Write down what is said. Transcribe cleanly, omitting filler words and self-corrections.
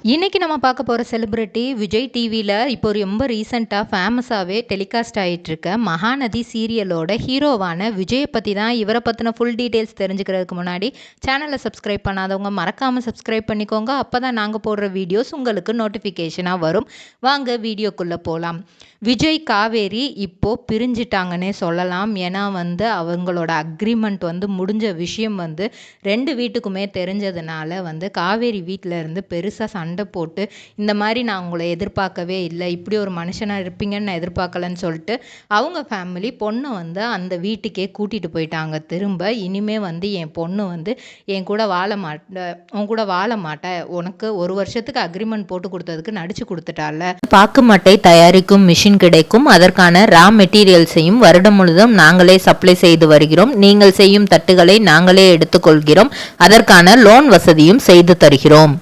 இன்னைக்கு நம்ம பார்க்க போகிற செலிபிரிட்டி விஜய் டிவியில் இப்போ ரொம்ப ரீசெண்டாக ஃபேமஸாகவே டெலிகாஸ்ட் ஆகிட்டு இருக்க மகாநதி சீரியலோட ஹீரோவான விஜயை பற்றி தான். இவரை பற்றின ஃபுல் டீட்டெயில்ஸ் தெரிஞ்சுக்கிறதுக்கு முன்னாடி சேனலை சப்ஸ்கிரைப் பண்ணாதவங்க மறக்காமல் சப்ஸ்கிரைப் பண்ணிக்கோங்க. அப்போ தான் நாங்கள் போடுற வீடியோஸ் உங்களுக்கு நோட்டிஃபிகேஷனாக வரும். வாங்க வீடியோக்குள்ளே போகலாம். விஜய் காவேரி இப்போது பிரிஞ்சிட்டாங்கன்னே சொல்லலாம். ஏன்னா அவங்களோட அக்ரிமெண்ட் முடிஞ்ச விஷயம் ரெண்டு வீட்டுக்குமே தெரிஞ்சதுனால காவேரி வீட்டில் இருந்து பெருசாக சண்டை போட்டு இந்த மாதிரி நான் உங்களை எதிர்பார்க்கவே இல்லை, இப்படி ஒரு மனுஷனாக இருப்பீங்கன்னு நான் எதிர்பார்க்கலன்னு சொல்லிட்டு அவங்க ஃபேமிலி பொண்ணை அந்த வீட்டுக்கே கூட்டிகிட்டு போயிட்டாங்க. திரும்ப இனிமே என் பொண்ணு என் கூட வாழ மாட்டேன், உன் கூட வாழ மாட்டேன், உனக்கு 1 வருஷத்துக்கு அக்ரிமெண்ட் போட்டு கொடுத்ததுக்கு நடிச்சு கொடுத்துட்டால. பாக்கு மட்டை தயாரிக்கும் மிஷின் கிடைக்கும். அதற்கான ரா மெட்டீரியல்ஸையும் வருடம் முழுவதும் நாங்களே சப்ளை செய்து வருகிறோம். நீங்கள் செய்யும் தட்டுகளை நாங்களே எடுத்துக்கொள்கிறோம். அதற்கான லோன் வசதியும் செய்து தருகிறோம்.